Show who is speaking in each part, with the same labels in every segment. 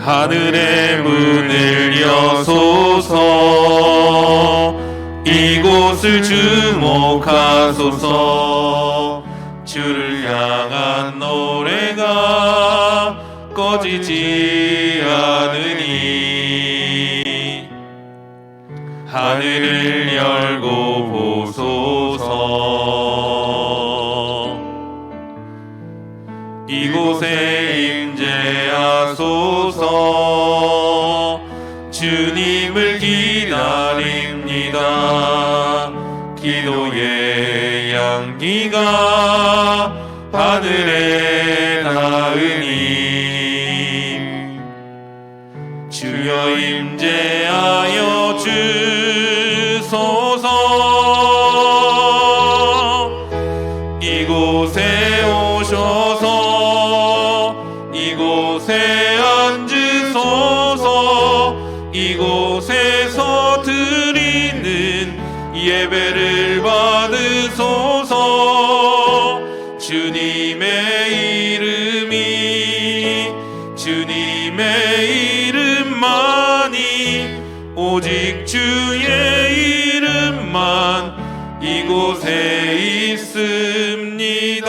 Speaker 1: 하늘의 문을 여소서. 이곳을 주목하소서. 주를 향한 노래가 꺼지지 않으니 하늘을 열고 보소서. 이곳에 임재하소서. 주님을 기다립니다. 기도의 향기가 하늘에 닿으니 주여 임재하여 주소서. 이곳에 오셔서 이곳에 앉으소서. 이곳에서 드리는 예배를 받으소서. 주님의 이름만이 오직 주의 이름만 이곳에 있습니다.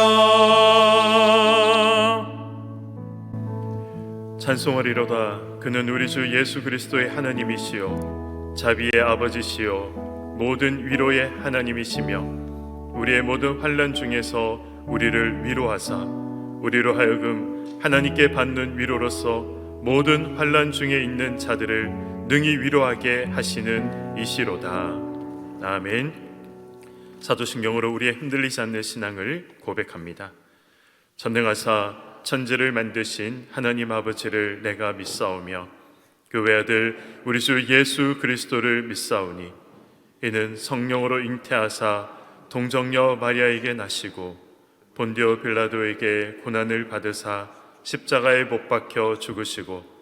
Speaker 2: 찬송하리로다. 그는 우리 주 예수 그리스도의 하나님이시요 자비의 아버지시요 모든 위로의 하나님이시며 우리의 모든 환난 중에서 우리를 위로하사 우리로 하여금 하나님께 받는 위로로서 모든 환난 중에 있는 자들을 능히 위로하게 하시는 이시로다. 아멘. 사도신경으로 우리의 흔들리지 않는 신앙을 고백합니다. 전능하사 천지를 만드신 하나님 아버지를 내가 믿사오며 그 외아들 우리 주 예수 그리스도를 믿사오니 이는 성령으로 잉태하사 동정녀 마리아에게 나시고 본디오 빌라도에게 고난을 받으사 십자가에 못 박혀 죽으시고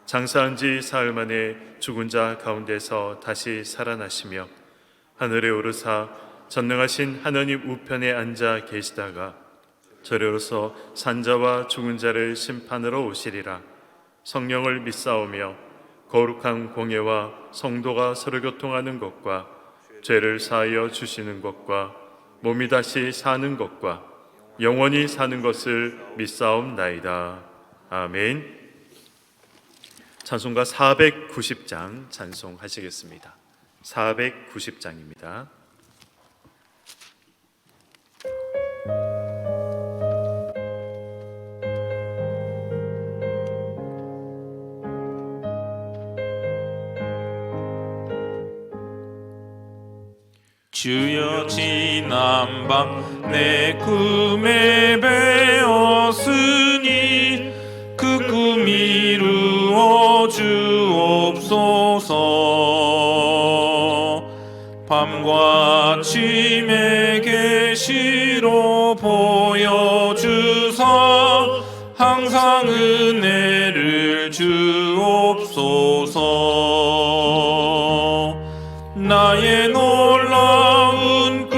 Speaker 2: 장사한 지 사흘 만에 죽은 자 가운데서 다시 살아나시며 하늘에 오르사 전능하신 하나님 우편에 앉아 계시다가 저리로서 산자와 죽은 자를 심판으로 오시리라. 성령을 믿사오며 거룩한 공예와 성도가 서로 교통하는 것과 죄를 사하여 주시는 것과 몸이 다시 사는 것과 영원히 사는 것을 믿사옵나이다. 아멘. 찬송가 490장 찬송하시겠습니다. 490장입니다.
Speaker 1: 주여 지난밤 내 꿈에 배었으니 그 꿈 이루어 주옵소서. 밤과 아침에 계시로 보여주사 항상 은혜를 주옵소서. 나의 놀라운 꿈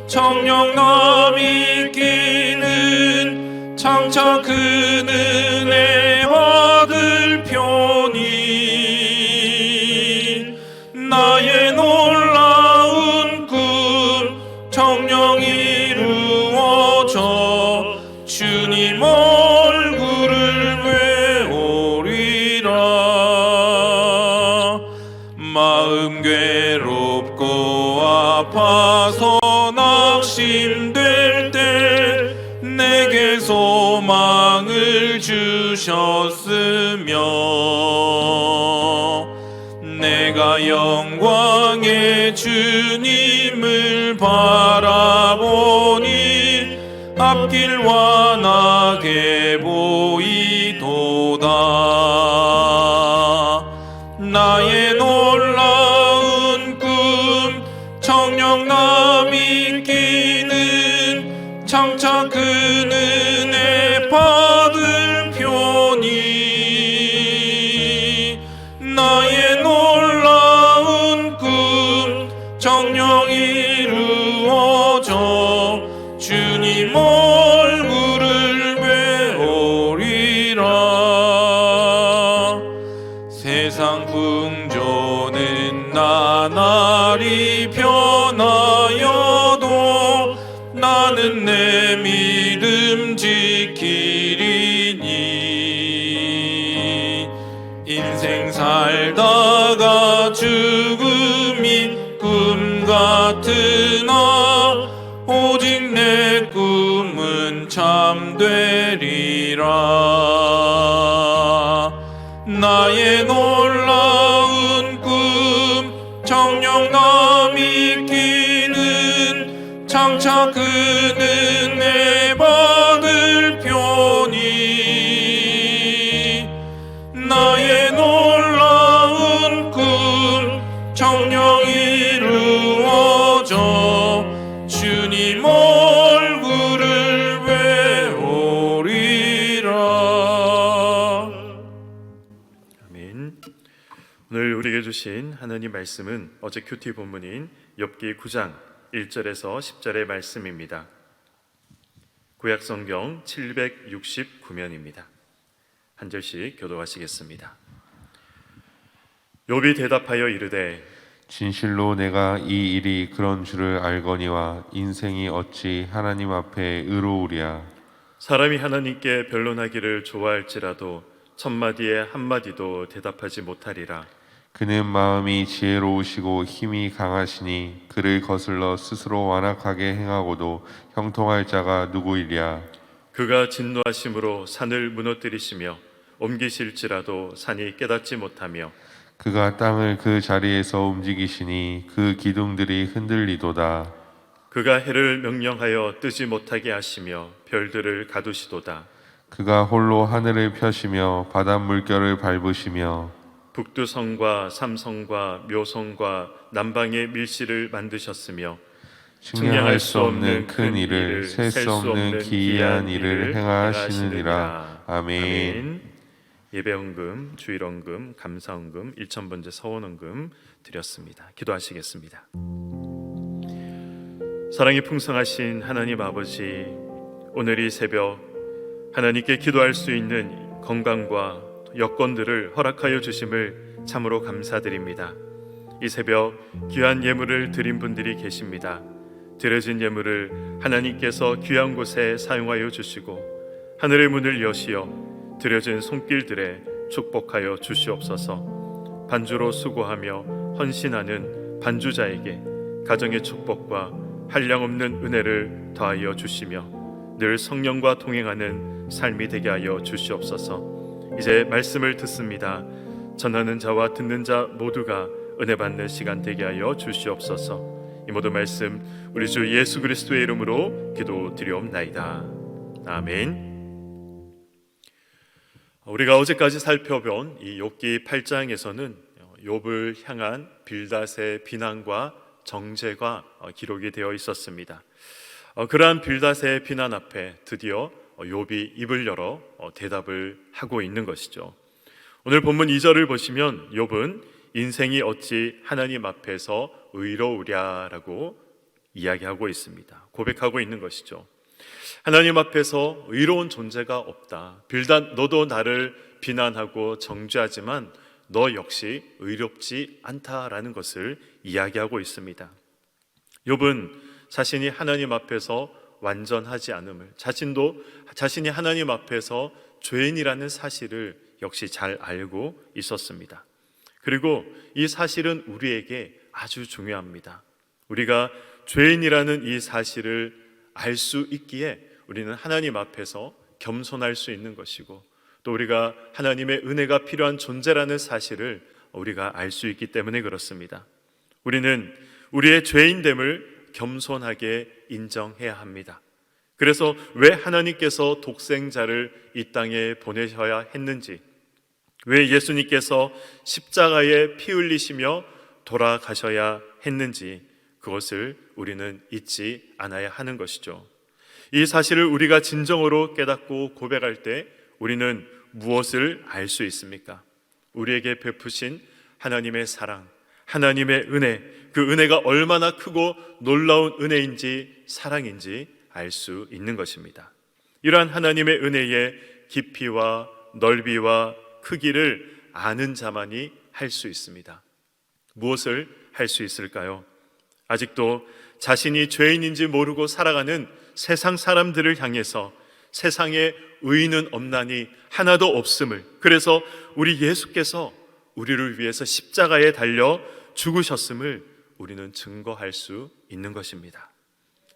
Speaker 1: 청령남이 끼는 장차 그 은혜 받을 편이 나의 놀라운 꿈 청령 이루어져 주님 얼굴을 외우리라. 마음 괴롭고 아파서 낙심될 때 내게 소망을 주셨으며 내가 영광의 주님을 바라보니 앞길 환하게 보이도다. 나의 놀라운 꿈 청령남이 끼는 장차 그 은혜 받을 편이 나의 놀라운 꿈 청령 이루어져 주님 얼굴을 배우리라. 풍조는 나날이 변하여도 나는 내 믿음 지키리니. 인생 살다가 죽음이 꿈 같으나 오직 내 꿈은 참되리라. 나의 놀라운 꿈 정녕 남이 끼는 장차 그 은혜 받을 편이. 나의 놀라운 꿈 정녕 이루어져 주님 얼굴을 배우리라.
Speaker 2: 아멘. 오늘 우리에게 주신 하나님 말씀은 어제 큐티 본문인 욥기 9장 1절에서 10절의 말씀입니다. 구약 성경 769면입니다. 한 절씩 교독하시겠습니다. 욥이 대답하여 이르되
Speaker 3: 진실로 내가 이 일이 그런 줄을 알거니와 인생이 어찌 하나님 앞에 의로우랴.
Speaker 2: 사람이 하나님께 변론하기를 좋아할지라도 천마디에 한마디도 대답하지 못하리라.
Speaker 3: 그는 마음이 지혜로우시고 힘이 강하시니 그를 거슬러 스스로 완악하게 행하고도 형통할 자가 누구이랴.
Speaker 2: 그가 진노하심으로 산을 무너뜨리시며 옮기실지라도 산이 깨닫지 못하며
Speaker 3: 그가 땅을 그 자리에서 움직이시니 그 기둥들이 흔들리도다.
Speaker 2: 그가 해를 명령하여 뜨지 못하게 하시며 별들을 가두시도다.
Speaker 3: 그가 홀로 하늘을 펴시며 바닷물결을 밟으시며
Speaker 2: 북두성과 삼성과 묘성과 남방의 밀실을 만드셨으며
Speaker 3: 측량할 수 없는 큰 일을 셀 수 없는 기이한 일을 행하시느니라. 아멘.
Speaker 2: 예배헌금, 주일헌금, 감사헌금, 일천번제 서원헌금 드렸습니다. 기도하시겠습니다. 사랑이 풍성하신 하나님 아버지, 오늘 이 새벽 하나님께 기도할 수 있는 건강과 여건들을 허락하여 주심을 참으로 감사드립니다. 이 새벽 귀한 예물을 드린 분들이 계십니다. 드려진 예물을 하나님께서 귀한 곳에 사용하여 주시고 하늘의 문을 여시어 드려진 손길들에 축복하여 주시옵소서. 반주로 수고하며 헌신하는 반주자에게 가정의 축복과 한량없는 은혜를 더하여 주시며 늘 성령과 동행하는 삶이 되게 하여 주시옵소서. 이제 말씀을 듣습니다. 전하는 자와 듣는 자 모두가 은혜 받는 시간 되게 하여 주시옵소서. 이 모든 말씀 우리 주 예수 그리스도의 이름으로 기도드리옵나이다. 아멘. 우리가 어제까지 살펴본 이 욥기 8장에서는 욥을 향한 빌닷의 비난과 정죄가 기록이 되어 있었습니다. 그러한 빌닷의 비난 앞에 드디어 욥이 입을 열어 대답을 하고 있는 것이죠. 오늘 본문 2절을 보시면 욥은 인생이 어찌 하나님 앞에서 의로우랴라고 이야기하고 있습니다. 고백하고 있는 것이죠. 하나님 앞에서 의로운 존재가 없다. 빌닷, 너도 나를 비난하고 정죄하지만 너 역시 의롭지 않다라는 것을 이야기하고 있습니다. 욥은 자신이 하나님 앞에서 완전하지 않음을, 자신이 하나님 앞에서 죄인이라는 사실을 역시 잘 알고 있었습니다. 그리고 이 사실은 우리에게 아주 중요합니다. 우리가 죄인이라는 이 사실을 알 수 있기에 우리는 하나님 앞에서 겸손할 수 있는 것이고, 또 우리가 하나님의 은혜가 필요한 존재라는 사실을 우리가 알 수 있기 때문에 그렇습니다. 우리는 우리의 죄인됨을 겸손하게 인정해야 합니다. 그래서 왜 하나님께서 독생자를 이 땅에 보내셔야 했는지, 왜 예수님께서 십자가에 피 흘리시며 돌아가셔야 했는지, 그것을 우리는 잊지 않아야 하는 것이죠. 이 사실을 우리가 진정으로 깨닫고 고백할 때 우리는 무엇을 알 수 있습니까? 우리에게 베푸신 하나님의 사랑, 하나님의 은혜, 그 은혜가 얼마나 크고 놀라운 은혜인지 사랑인지 알 수 있는 것입니다. 이러한 하나님의 은혜의 깊이와 넓이와 크기를 아는 자만이 할 수 있습니다. 무엇을 할 수 있을까요? 아직도 자신이 죄인인지 모르고 살아가는 세상 사람들을 향해서 세상에 의인은 없나니 하나도 없음을, 그래서 우리 예수께서 우리를 위해서 십자가에 달려 죽으셨음을 우리는 증거할 수 있는 것입니다.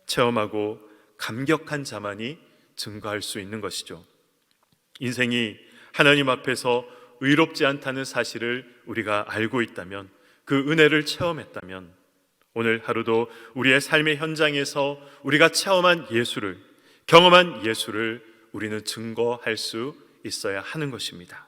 Speaker 2: 체험하고 감격한 자만이 증거할 수 있는 것이죠. 인생이 하나님 앞에서 의롭지 않다는 사실을 우리가 알고 있다면, 그 은혜를 체험했다면, 오늘 하루도 우리의 삶의 현장에서 우리가 체험한 예수를, 경험한 예수를 우리는 증거할 수 있어야 하는 것입니다.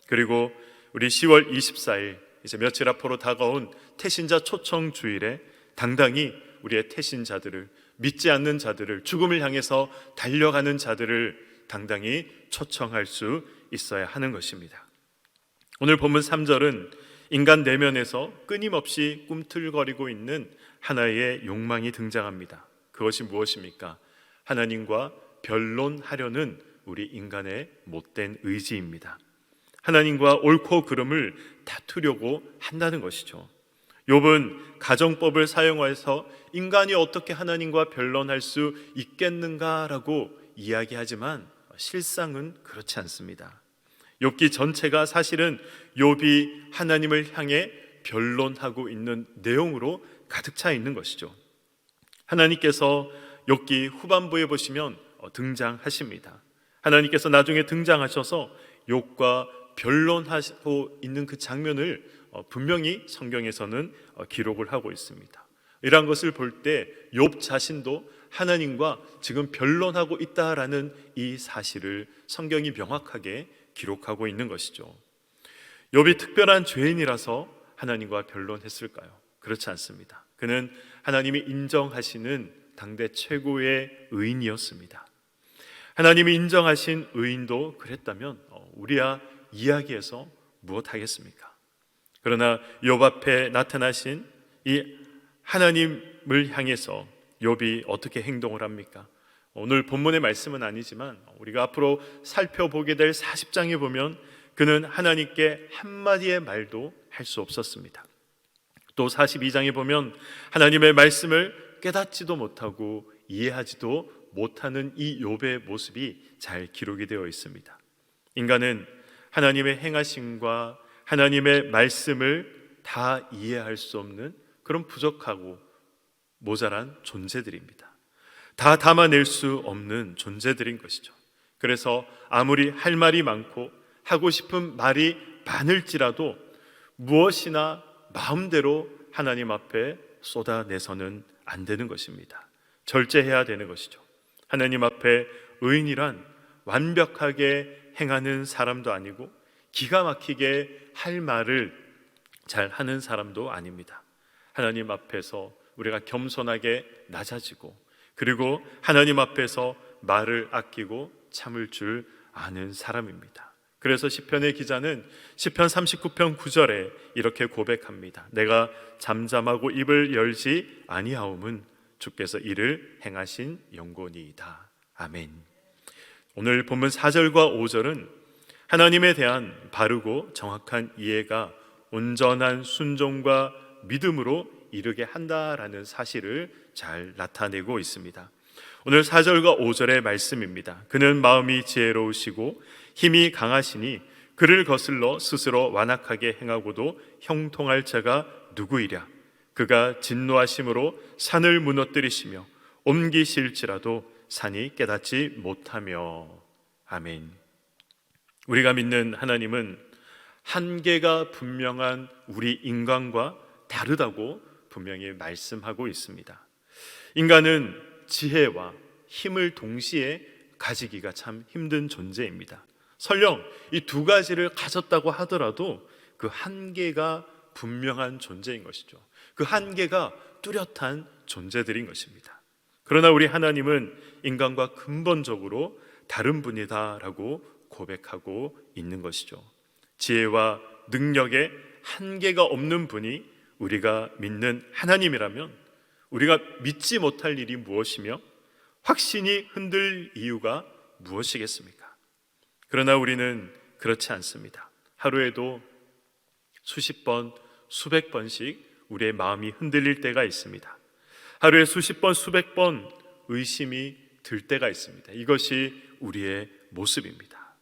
Speaker 2: 그리고 우리 10월 24일 이제 며칠 앞으로 다가온 태신자 초청 주일에 당당히 우리의 태신자들을, 믿지 않는 자들을, 죽음을 향해서 달려가는 자들을 당당히 초청할 수 있어야 하는 것입니다. 오늘 본문 3절은 인간 내면에서 끊임없이 꿈틀거리고 있는 하나의 욕망이 등장합니다. 그것이 무엇입니까? 하나님과 변론하려는 우리 인간의 못된 의지입니다. 하나님과 옳고 그름을 다투려고 한다는 것이죠. 욥은 가정법을 사용해서 인간이 어떻게 하나님과 변론할 수 있겠는가라고 이야기하지만 실상은 그렇지 않습니다. 욥기 전체가 사실은 욥이 하나님을 향해 변론하고 있는 내용으로 가득 차 있는 것이죠. 하나님께서 욥기 후반부에 보시면 등장하십니다. 하나님께서 나중에 등장하셔서 욥과 변론하고 있는 그 장면을 분명히 성경에서는 기록을 하고 있습니다. 이러한 것을 볼 때 욥 자신도 하나님과 지금 변론하고 있다라는 이 사실을 성경이 명확하게 기록하고 있는 것이죠. 욥이 특별한 죄인이라서 하나님과 변론했을까요? 그렇지 않습니다. 그는 하나님이 인정하시는 당대 최고의 의인이었습니다. 하나님이 인정하신 의인도 그랬다면 우리야 이야기해서 무엇하겠습니까? 그러나 욥 앞에 나타나신 이 하나님을 향해서 욥이 어떻게 행동을 합니까? 오늘 본문의 말씀은 아니지만 우리가 앞으로 살펴보게 될 40장에 보면 그는 하나님께 한마디의 말도 할 수 없었습니다. 또 42장에 보면 하나님의 말씀을 깨닫지도 못하고 이해하지도 못하는 이 욥의 모습이 잘 기록이 되어 있습니다. 인간은 하나님의 행하심과 하나님의 말씀을 다 이해할 수 없는 그런 부족하고 모자란 존재들입니다. 다 담아낼 수 없는 존재들인 것이죠. 그래서 아무리 할 말이 많고 하고 싶은 말이 많을지라도 무엇이나 마음대로 하나님 앞에 쏟아내서는 안 되는 것입니다. 절제해야 되는 것이죠. 하나님 앞에 의인이란 완벽하게 행하는 사람도 아니고 기가 막히게 할 말을 잘 하는 사람도 아닙니다. 하나님 앞에서 우리가 겸손하게 낮아지고, 그리고 하나님 앞에서 말을 아끼고 참을 줄 아는 사람입니다. 그래서 시편의 기자는 시편 39편 9절에 이렇게 고백합니다. 내가 잠잠하고 입을 열지 아니하옴은 주께서 이를 행하신 영곤이이다. 아멘. 오늘 본문 4절과 5절은 하나님에 대한 바르고 정확한 이해가 온전한 순종과 믿음으로 이르게 한다라는 사실을 잘 나타내고 있습니다. 오늘 4절과 5절의 말씀입니다. 그는 마음이 지혜로우시고 힘이 강하시니 그를 거슬러 스스로 완악하게 행하고도 형통할 자가 누구이랴. 그가 진노하심으로 산을 무너뜨리시며 옮기실지라도 산이 깨닫지 못하며. 아멘. 우리가 믿는 하나님은 한계가 분명한 우리 인간과 다르다고 분명히 말씀하고 있습니다. 인간은 지혜와 힘을 동시에 가지기가 참 힘든 존재입니다. 설령 이 두 가지를 가졌다고 하더라도 그 한계가 분명한 존재인 것이죠. 그 한계가 뚜렷한 존재들인 것입니다. 그러나 우리 하나님은 인간과 근본적으로 다른 분이다라고 고백하고 있는 것이죠. 지혜와 능력에 한계가 없는 분이 우리가 믿는 하나님이라면 우리가 믿지 못할 일이 무엇이며 확신이 흔들 이유가 무엇이겠습니까? 그러나 우리는 그렇지 않습니다. 하루에도 수십 번, 수백 번씩 우리의 마음이 흔들릴 때가 있습니다. 하루에 수십 번, 수백 번 의심이 들 때가 있습니다. 이것이 우리의 모습입니다.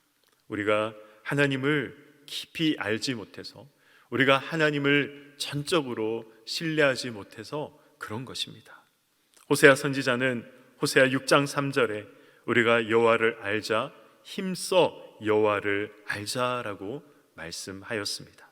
Speaker 2: 우리가 하나님을 깊이 알지 못해서, 우리가 하나님을 전적으로 신뢰하지 못해서 그런 것입니다. 호세아 선지자는 호세아 6장 3절에 우리가 여호와를 알자, 힘써 여호와를 알자라고 말씀하였습니다.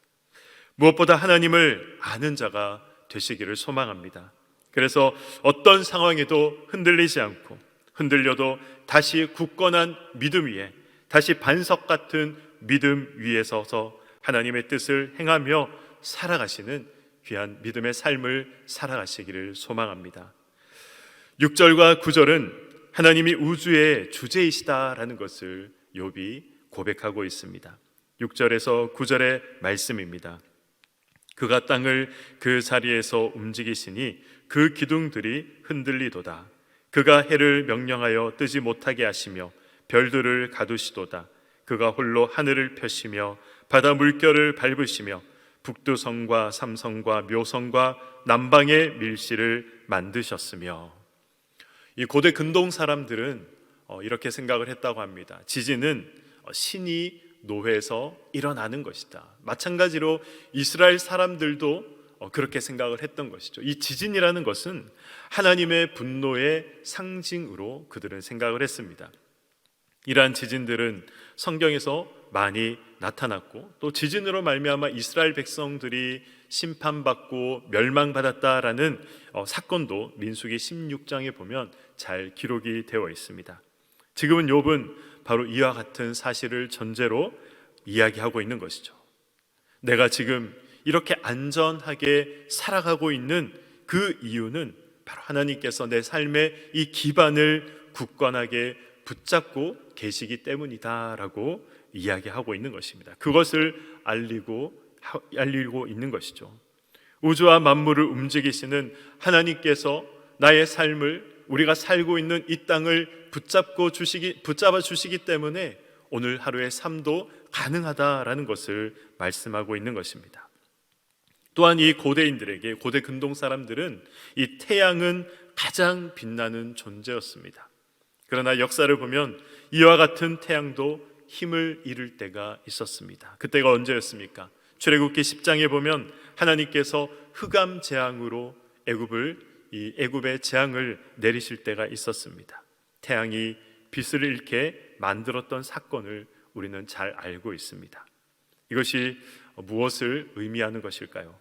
Speaker 2: 무엇보다 하나님을 아는 자가 되시기를 소망합니다. 그래서 어떤 상황에도 흔들리지 않고, 흔들려도 다시 굳건한 믿음 위에, 다시 반석 같은 믿음 위에 서서 하나님의 뜻을 행하며 살아가시는 귀한 믿음의 삶을 살아가시기를 소망합니다. 6절과 9절은 하나님이 우주의 주제이시다라는 것을 욥이 고백하고 있습니다. 6절에서 9절의 말씀입니다. 그가 땅을 그 자리에서 움직이시니 그 기둥들이 흔들리도다. 그가 해를 명령하여 뜨지 못하게 하시며 별들을 가두시도다. 그가 홀로 하늘을 펴시며 바다 물결을 밟으시며 북두성과 삼성과 묘성과 남방의 밀실을 만드셨으며. 이 고대 근동 사람들은 이렇게 생각을 했다고 합니다. 지진은 신이 노해서 일어나는 것이다. 마찬가지로 이스라엘 사람들도 그렇게 생각을 했던 것이죠. 이 지진이라는 것은 하나님의 분노의 상징으로 그들은 생각을 했습니다. 이러한 지진들은 성경에서 많이 나타났고, 또 지진으로 말미암아 이스라엘 백성들이 심판받고 멸망받았다라는 사건도 민수기 16장에 보면 잘 기록이 되어 있습니다. 지금은 욥은 바로 이와 같은 사실을 전제로 이야기하고 있는 것이죠. 내가 지금 이렇게 안전하게 살아가고 있는 그 이유는 바로 하나님께서 내 삶의 이 기반을 굳건하게 붙잡고 계시기 때문이다라고 이야기하고 있는 것입니다. 그것을 알리고 있는 것이죠. 우주와 만물을 움직이시는 하나님께서 나의 삶을, 우리가 살고 있는 이 땅을 붙잡아 주시기 때문에 오늘 하루의 삶도 가능하다라는 것을 말씀하고 있는 것입니다. 또한 이 고대인들에게, 고대 근동 사람들은 이 태양은 가장 빛나는 존재였습니다. 그러나 역사를 보면 이와 같은 태양도 힘을 잃을 때가 있었습니다. 그때가 언제였습니까? 출애굽기 10장에 보면 하나님께서 흑암 재앙으로 애굽의 재앙을 내리실 때가 있었습니다. 태양이 빛을 잃게 만들었던 사건을 우리는 잘 알고 있습니다. 이것이 무엇을 의미하는 것일까요?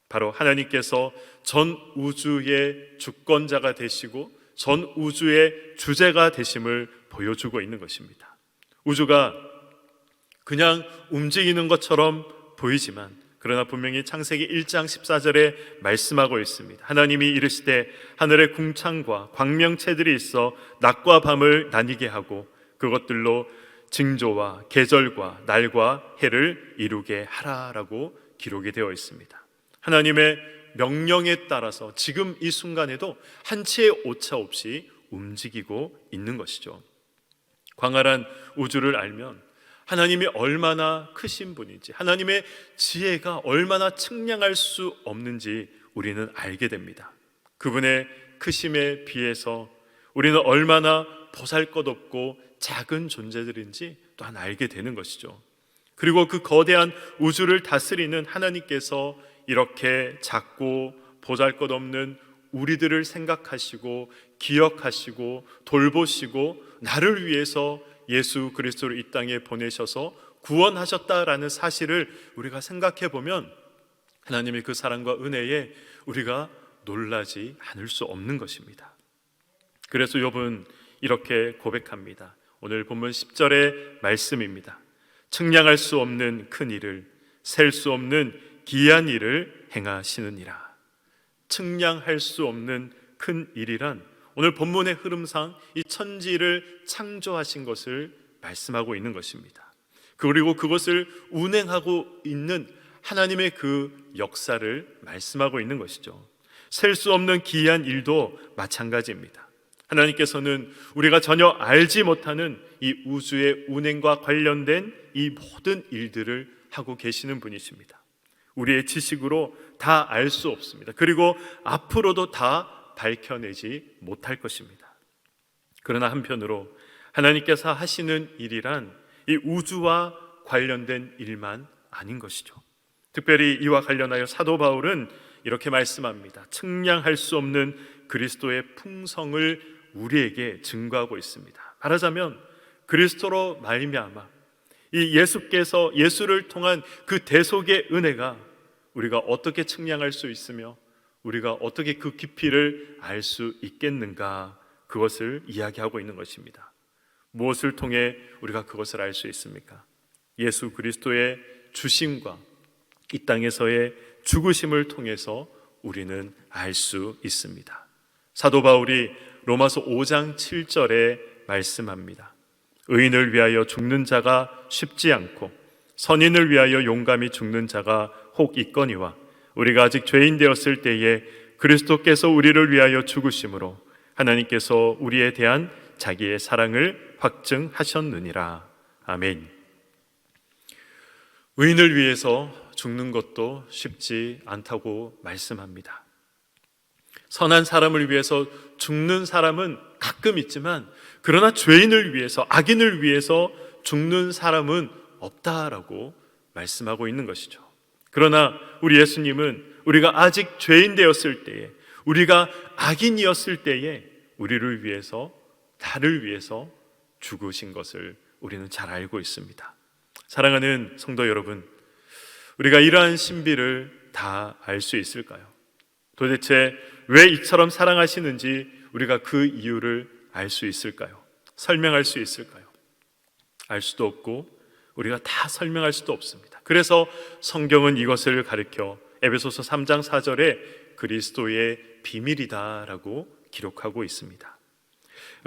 Speaker 2: 바로 하나님께서 전 우주의 주권자가 되시고 전 우주의 주제가 되심을 보여주고 있는 것입니다. 우주가 그냥 움직이는 것처럼 보이지만, 그러나 분명히 창세기 1장 14절에 말씀하고 있습니다. 하나님이 이르시되 하늘의 궁창과 광명체들이 있어 낮과 밤을 나뉘게 하고 그것들로 징조와 계절과 날과 해를 이루게 하라라고 기록이 되어 있습니다. 하나님의 명령에 따라서 지금 이 순간에도 한치의 오차 없이 움직이고 있는 것이죠. 광활한 우주를 알면 하나님이 얼마나 크신 분인지, 하나님의 지혜가 얼마나 측량할 수 없는지 우리는 알게 됩니다. 그분의 크심에 비해서 우리는 얼마나 보잘것없고 작은 존재들인지 또한 알게 되는 것이죠. 그리고 그 거대한 우주를 다스리는 하나님께서 이렇게 작고 보잘것없는 우리들을 생각하시고 기억하시고 돌보시고 나를 위해서 예수 그리스도를 이 땅에 보내셔서 구원하셨다라는 사실을 우리가 생각해 보면 하나님의 그 사랑과 은혜에 우리가 놀라지 않을 수 없는 것입니다. 그래서 욥은 이렇게 고백합니다. 오늘 본문 10절의 말씀입니다. 측량할 수 없는 큰 일을, 셀 수 없는 기이한 일을 행하시느니라. 측량할 수 없는 큰 일이란 오늘 본문의 흐름상 이 천지를 창조하신 것을 말씀하고 있는 것입니다. 그리고 그것을 운행하고 있는 하나님의 그 역사를 말씀하고 있는 것이죠. 셀 수 없는 기이한 일도 마찬가지입니다. 하나님께서는 우리가 전혀 알지 못하는 이 우주의 운행과 관련된 이 모든 일들을 하고 계시는 분이십니다. 우리의 지식으로 다 알 수 없습니다. 그리고 앞으로도 다 밝혀내지 못할 것입니다. 그러나 한편으로 하나님께서 하시는 일이란 이 우주와 관련된 일만 아닌 것이죠. 특별히 이와 관련하여 사도 바울은 이렇게 말씀합니다. 측량할 수 없는 그리스도의 풍성을 우리에게 증거하고 있습니다. 말하자면 그리스도로 말미암아 이 예수를 통한 그 대속의 은혜가 우리가 어떻게 측량할 수 있으며 우리가 어떻게 그 깊이를 알 수 있겠는가, 그것을 이야기하고 있는 것입니다. 무엇을 통해 우리가 그것을 알 수 있습니까? 예수 그리스도의 주심과 이 땅에서의 죽으심을 통해서 우리는 알 수 있습니다. 사도 바울이 로마서 5장 7절에 말씀합니다. 의인을 위하여 죽는 자가 쉽지 않고 선인을 위하여 용감히 죽는 자가 혹 있거니와 우리가 아직 죄인 되었을 때에 그리스도께서 우리를 위하여 죽으심으로 하나님께서 우리에 대한 자기의 사랑을 확증하셨느니라. 아멘. 의인을 위해서 죽는 것도 쉽지 않다고 말씀합니다. 선한 사람을 위해서 죽는 사람은 가끔 있지만, 그러나 죄인을 위해서, 악인을 위해서 죽는 사람은 없다라고 말씀하고 있는 것이죠. 그러나 우리 예수님은 우리가 아직 죄인 되었을 때에, 우리가 악인이었을 때에 우리를 위해서, 나를 위해서 죽으신 것을 우리는 잘 알고 있습니다. 사랑하는 성도 여러분, 우리가 이러한 신비를 다 알 수 있을까요? 도대체 왜 이처럼 사랑하시는지 우리가 그 이유를 알 수 있을까요? 설명할 수 있을까요? 알 수도 없고 우리가 다 설명할 수도 없습니다. 그래서 성경은 이것을 가리켜 에베소서 3장 4절에 그리스도의 비밀이다라고 기록하고 있습니다.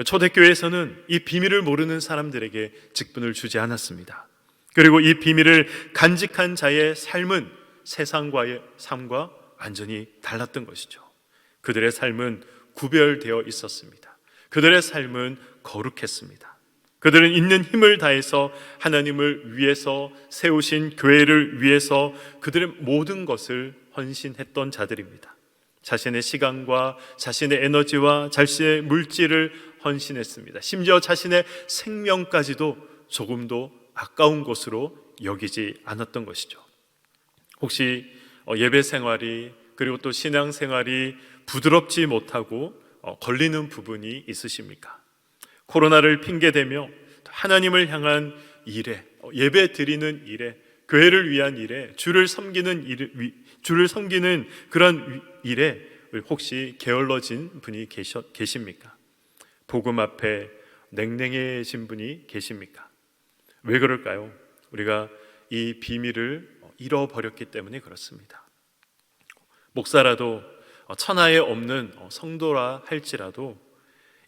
Speaker 2: 초대교회에서는 이 비밀을 모르는 사람들에게 직분을 주지 않았습니다. 그리고 이 비밀을 간직한 자의 삶은 세상과의 삶과 완전히 달랐던 것이죠. 그들의 삶은 구별되어 있었습니다. 그들의 삶은 거룩했습니다. 그들은 있는 힘을 다해서 하나님을 위해서 세우신 교회를 위해서 그들의 모든 것을 헌신했던 자들입니다. 자신의 시간과 자신의 에너지와 자신의 물질을 헌신했습니다. 심지어 자신의 생명까지도 조금도 아까운 것으로 여기지 않았던 것이죠. 혹시 예배 생활이, 그리고 또 신앙 생활이 부드럽지 못하고 걸리는 부분이 있으십니까? 코로나를 핑계대며 하나님을 향한 일에, 예배 드리는 일에, 교회를 위한 일에, 주를 섬기는 그런 일에 혹시 게을러진 분이 계십니까? 복음 앞에 냉랭해진 분이 계십니까? 왜 그럴까요? 우리가 이 비밀을 잃어버렸기 때문에 그렇습니다. 목사라도 천하에 없는 성도라 할지라도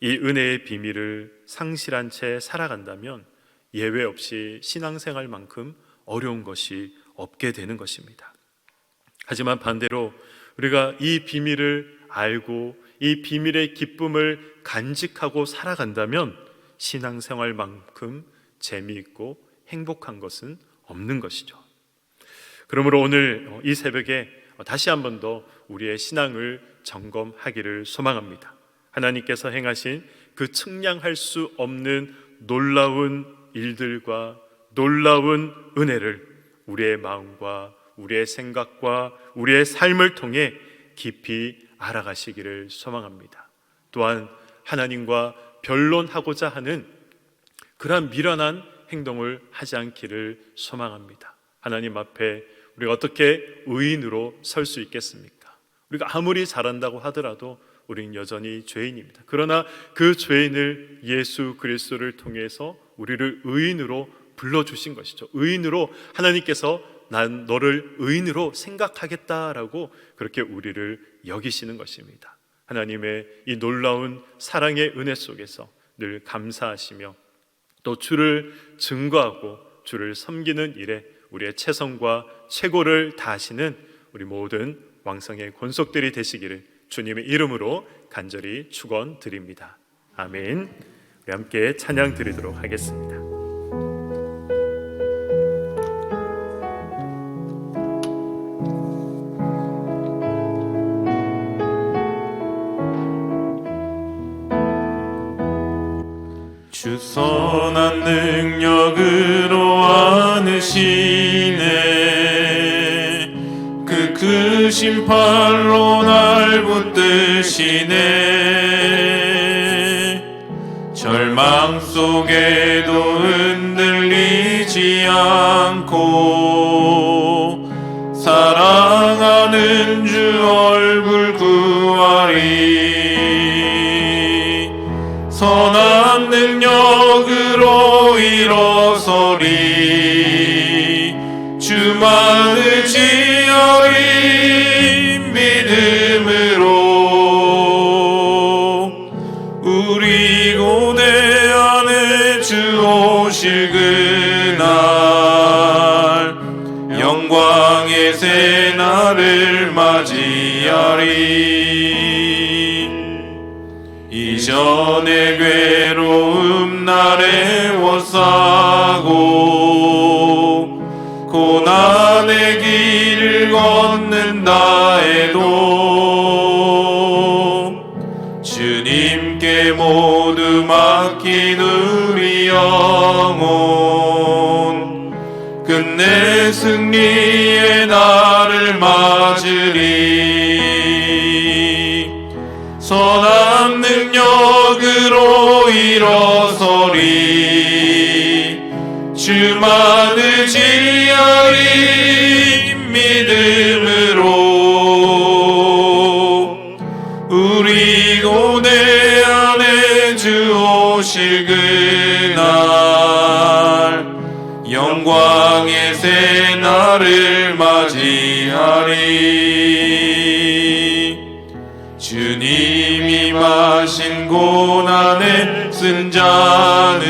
Speaker 2: 이 은혜의 비밀을 상실한 채 살아간다면 예외 없이 신앙생활만큼 어려운 것이 없게 되는 것입니다. 하지만 반대로 우리가 이 비밀을 알고 이 비밀의 기쁨을 간직하고 살아간다면 신앙생활만큼 재미있고 행복한 것은 없는 것이죠. 그러므로 오늘 이 새벽에 다시 한 번 더 우리의 신앙을 점검하기를 소망합니다. 하나님께서 행하신 그 측량할 수 없는 놀라운 일들과 놀라운 은혜를 우리의 마음과 우리의 생각과 우리의 삶을 통해 깊이 알아가시기를 소망합니다. 또한 하나님과 변론하고자 하는 그러한 미련한 행동을 하지 않기를 소망합니다. 하나님 앞에 우리가 어떻게 의인으로 설 수 있겠습니까? 우리가 아무리 잘한다고 하더라도 우리는 여전히 죄인입니다. 그러나 그 죄인을 예수 그리스도를 통해서 우리를 의인으로 불러주신 것이죠. 의인으로, 하나님께서 난 너를 의인으로 생각하겠다라고 그렇게 우리를 여기시는 것입니다. 하나님의 이 놀라운 사랑의 은혜 속에서 늘 감사하시며 또 주를 증거하고 주를 섬기는 일에 우리의 최선과 최고를 다하시는 우리 모든 왕성의 권속들이 되시기를 주님의 이름으로 간절히 축원드립니다. 아멘. 우리 함께 찬양 드리도록 하겠습니다.
Speaker 1: 받으시네. 그 크신 팔로 날 붙드시네. 절망 속에도 흔들리지 않고 사랑하는 주 얼굴 구하리. 선한 능력으로 일어서리. 주만 의지하리. 믿음으로 우리 고대 안에 주 오실 그날 영광의 새날을 맞이하리. 이전의 괴로움 날에 워싸고 고난의 길을 걷는다 해도 주님께 모두 맡긴 우리 영혼 끝내 승리의 날을 맞으리. 선한 능력으로 일어서리. 주만 의지하리. 믿음으로 우리 고대 안에 주 오실 그날 영광의 새날을 맞이하리. 주님이 마신 고난의 쓴 잔을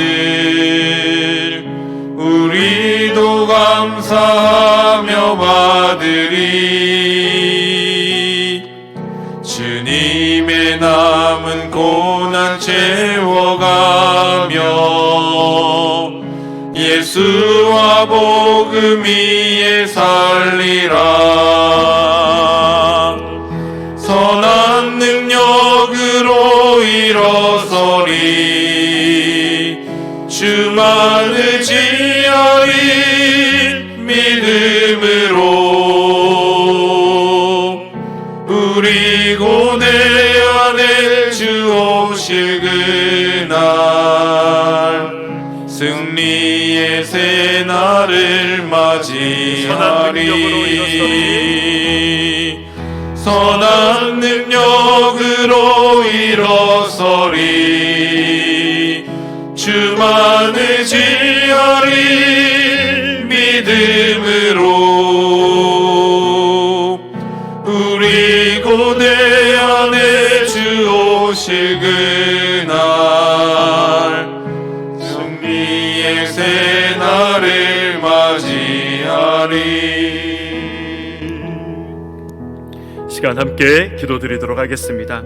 Speaker 1: 우리도 감사하며 받으리. 주님의 남은 고난 채워가며 예수와 복음 위에 살리라. 선한 능력으로 일어서리. 주만 의지하리. 믿음으로 우리 고대 안에 주 오실 그날 승리의 새날을 맞이하리. 선한 능력으로 일어서리. 주만 의지하리. 믿음으로 우리 고대 안에 주 오실 그날 승리의 새날을 맞이하리.
Speaker 2: 시간 함께 기도드리도록 하겠습니다.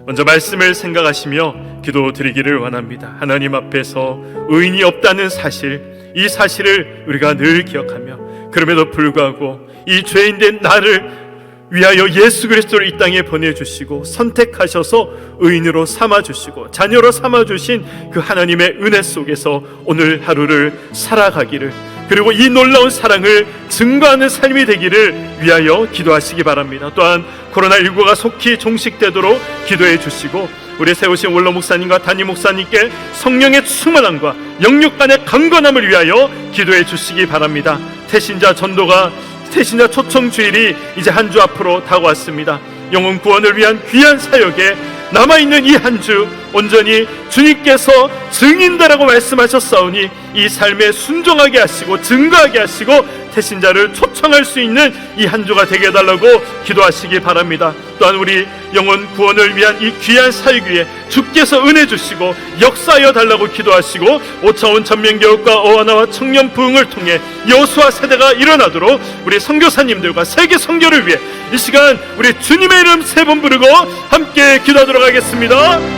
Speaker 2: 먼저 말씀을 생각하시며 기도드리기를 원합니다. 하나님 앞에서 의인이 없다는 사실, 이 사실을 우리가 늘 기억하며 그럼에도 불구하고 이 죄인된 나를 위하여 예수 그리스도를 이 땅에 보내주시고 선택하셔서 의인으로 삼아주시고 자녀로 삼아주신 그 하나님의 은혜 속에서 오늘 하루를 살아가기를, 그리고 이 놀라운 사랑을 증거하는 삶이 되기를 위하여 기도하시기 바랍니다. 또한 코로나19가 속히 종식되도록 기도해 주시고 우리 세우신 원로 목사님과 담임 목사님께 성령의 충만함과 영육간의 강건함을 위하여 기도해 주시기 바랍니다. 태신자 전도가 태신자 초청 주일이 이제 한 주 앞으로 다가왔습니다. 영혼 구원을 위한 귀한 사역에 남아있는 이 한 주 온전히 주님께서 증인되라고 말씀하셨사오니 이 삶에 순종하게 하시고 증거하게 하시고 태신자를 초청할 수 있는 이 한 주가 되게 해달라고 기도하시기 바랍니다. 또한 우리 영혼 구원을 위한 이 귀한 사역 위에 주께서 은혜 주시고 역사하여 달라고 기도하시고 5차원 전면교육과 어하나와 청년 부흥을 통해 여호수아 세대가 일어나도록 우리 선교사님들과 세계 선교를 위해 이 시간 우리 주님의 이름 세 번 부르고 함께 기도하도록 하겠습니다.